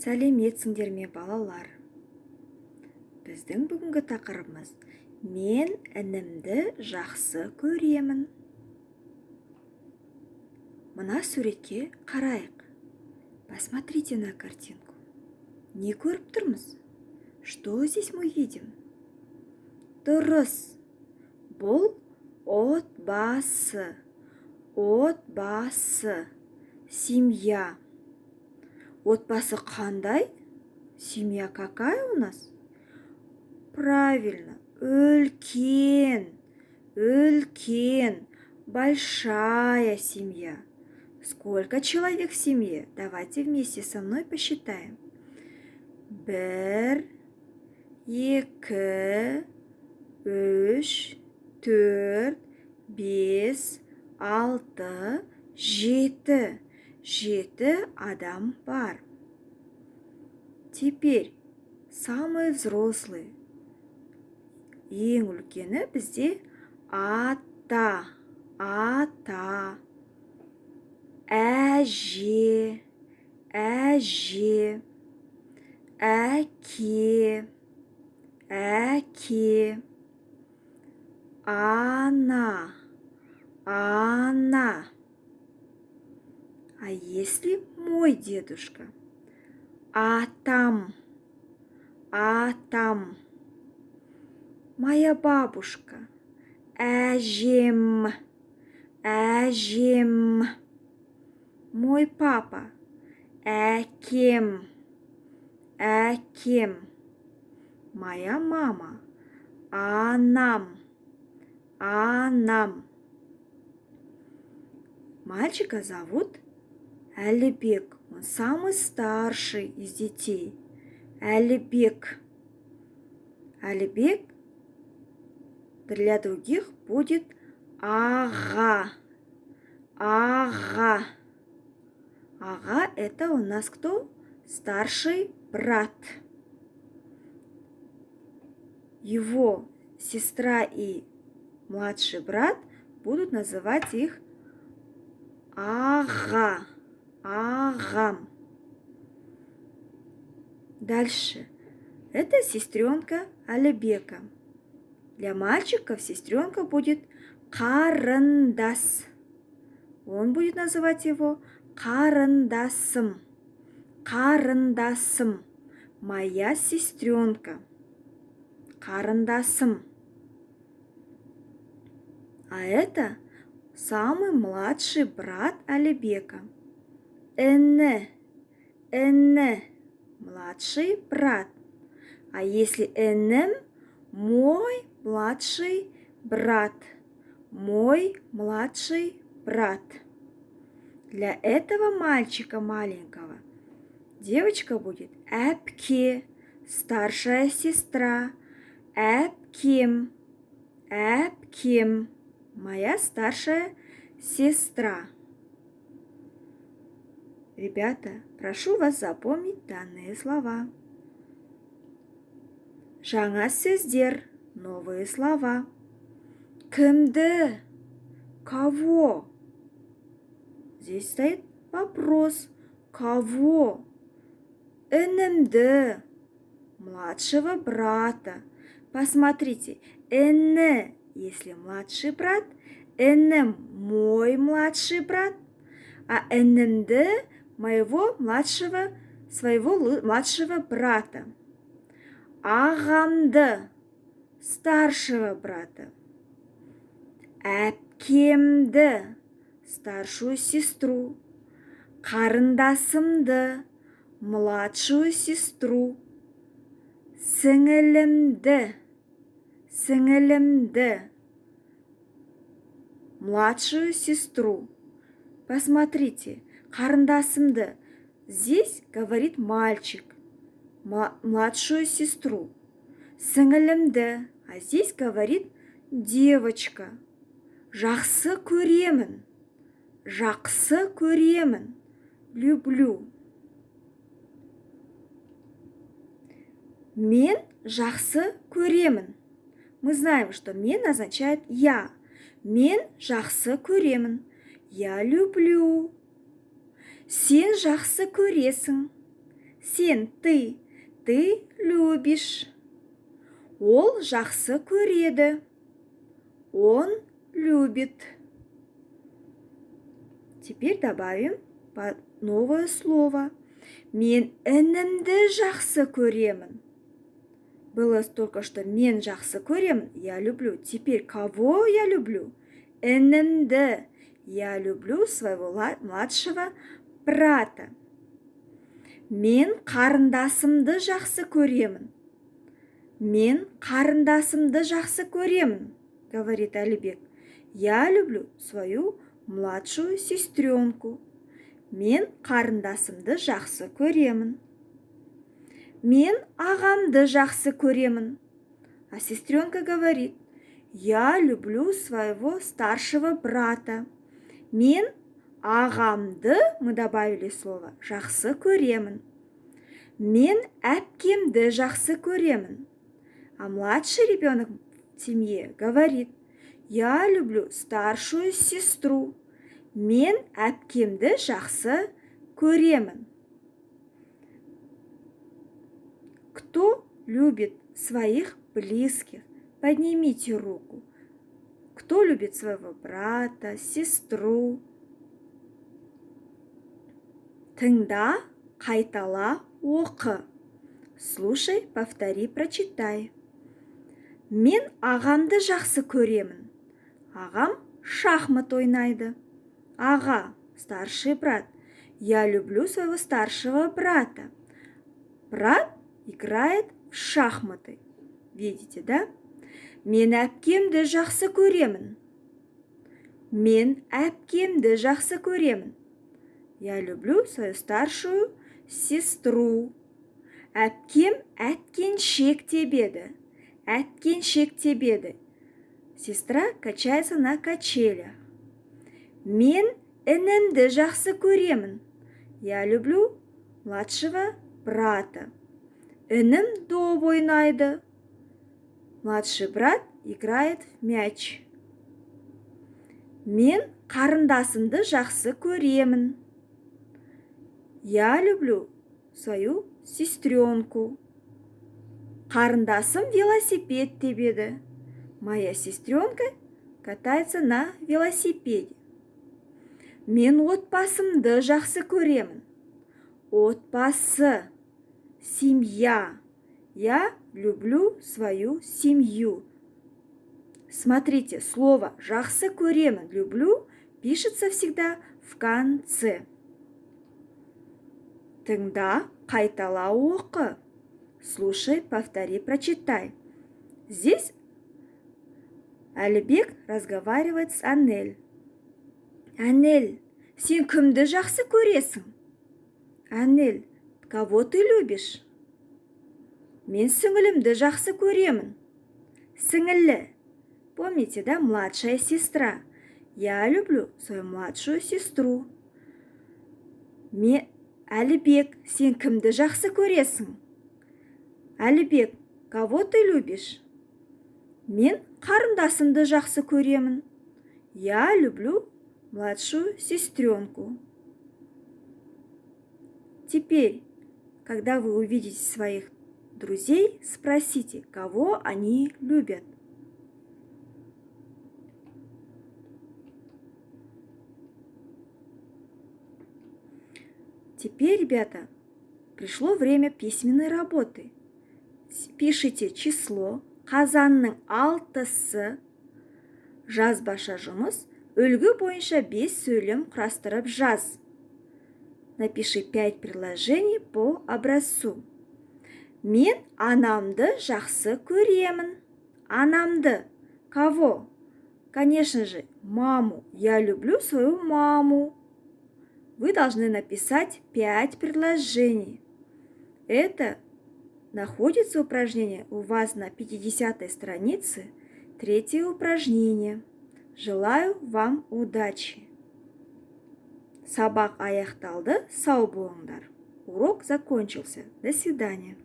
Сәлеметсіңдер ме балалар? Біздің бүгінгі тақырыбымыз «Мен інімді жақсы көремін». Мына суретке қарайық. Посмотрите на картинку. Не көріп тұрмыз? Что здесь мы видим? Дұрыс. Бұл отбасы. Отбасы. Семья. Отбасы қандай? Семья какая у нас? Правильно. Үлкен. Үлкен. Большая семья. Сколько человек в семье? Давайте вместе со мной посчитаем. 1, 2, 3, 4, 5, 6, 7. 7 адам бар. Теперь самые взрослые. Ең үлкені бізде ата. Ата. Әже. Әже. Әке. Әке. Ана. Ана. А если мой дедушка? Атам. Атам. Моя бабушка. Әжем. Әжем. Мой папа. Әкем. Әкем. Моя мама. Анам. Анам. Мальчика зовут Әлібек. Он самый старший из детей. Әлібек. Әлібек для других будет ага. Ага. Ага, это у нас кто? Старший брат. Его сестра и младший брат будут называть их ага. Агам. Дальше. Это сестренка Әлібека. Для мальчиков сестренка будет қарындас. Он будет называть его қарындасым. Қарындасым. Моя сестренка. Қарындасым. А это самый младший брат Әлібека. Іні. Іні. Младший брат. А если інім, мой младший брат. Мой младший брат. Для этого мальчика маленького девочка будет әпке, старшая сестра. Әпкем. Әпкем. Моя старшая сестра. Ребята, прошу вас запомнить данные слова. Жаңа сөздер, новые слова. Кімді? Кого? Здесь стоит вопрос. Кого? Інімді. Младшего брата. Посмотрите, іні, если младший брат, інім мой младший брат, а інімді моего своего младшего брата. Ағамды, старшего брата. Әпкемді, старшую сестру. Қарындасымды, младшую сестру. Сіңілімді, сіңілімді, младшую сестру. Посмотрите, қарындасымды. Здесь говорит мальчик. Младшую сестру. Сіңілімді. А здесь говорит девочка. Жақсы көремін. Жақсы көремін. Люблю. Мен жақсы көремін. Мы знаем, что мен означает я. Мен жақсы көремін. Я люблю. Сен жақсы көресің. Сен, ты любишь. Ол жақсы көреді. Он любит. Теперь добавим новое слово. Мен інімді жақсы көремін. Было только что мен жақсы көремін, я люблю. Теперь кого я люблю? Інімді. Я люблю своего младшего брата. Мен қарындасымды жақсы көремін. Мен қарындасымды жақсы көремін, говорит Алибек. Я люблю свою младшую сестренку. Мен қарындасымды жақсы көремін. Мен ағамды жақсы көремін. А сестренка говорит, я люблю своего старшего брата. Мен ағамды, мы добавили слово, жақсы көремін. Мен әпкемді жақсы көремін. А младший ребенок в семье говорит, я люблю старшую сестру. Мен әпкемді жақсы көремін. Кто любит своих близких? Поднимите руку. Кто любит своего брата, сестру? Тыңда, қайтала, оқы. Слушай, повтори, прочитай. Мен ағамды жақсы көремін. Ағам шахмат ойнайды. Ага, старший брат. Я люблю своего старшего брата. Брат играет в шахматы. Видите, да? Мен әпкемді жақсы көремін. Мен әпкемді жақсы көремін. Я люблю свою старшую сестру. Әпкем әткеншек тебеді. Әткеншек тебеді. Сестра качается на качелях. Мен інімді жақсы көремін. Я люблю младшего брата. Інім доп ойнайды. Младший брат играет в мяч. Мен қарындасымды жақсы көремін. Я люблю свою сестренку. Қарындасым велосипед тебеді. Моя сестренка катается на велосипеде. Мен отбасымды жақсы көремін. Отбасы, семья. Я люблю свою семью. Смотрите, слово «жақсы көремін», «люблю» пишется всегда в конце. Тыңда, қайтала, оқы. Слушай, повтори, прочитай. Здесь Алибек разговаривает с Анель. Анель, сен кімді жақсы көресің? Анель, кого ты любишь? Мен сіңілімді жақсы көремін. Сіңілі. Помните, да? Младшая сестра. Я люблю свою младшую сестру. Алибек, сен кімді жақсы көресің? Алибек, кого ты любишь? Мен қарындасымды жақсы көремін. Я люблю младшую сестренку. Теперь, когда вы увидите своих друзей, спросите, кого они любят. Теперь, ребята, пришло время письменной работы. Пишите число, қазанның 6-сы, жазбаша жұмыс, үлгі бойынша 5 сөйлем құрастырып жаз. Напиши 5 предложений по образцу. Мен анамды жақсы көремін. Анамды. Кого? Конечно же, маму. Я люблю свою маму. Вы должны написать 5 предложений. Это находится упражнение у вас на 50-й странице, 3-е упражнение. Желаю вам удачи. Сабақ аяқталды, сау болыңдар. Урок закончился. До свидания.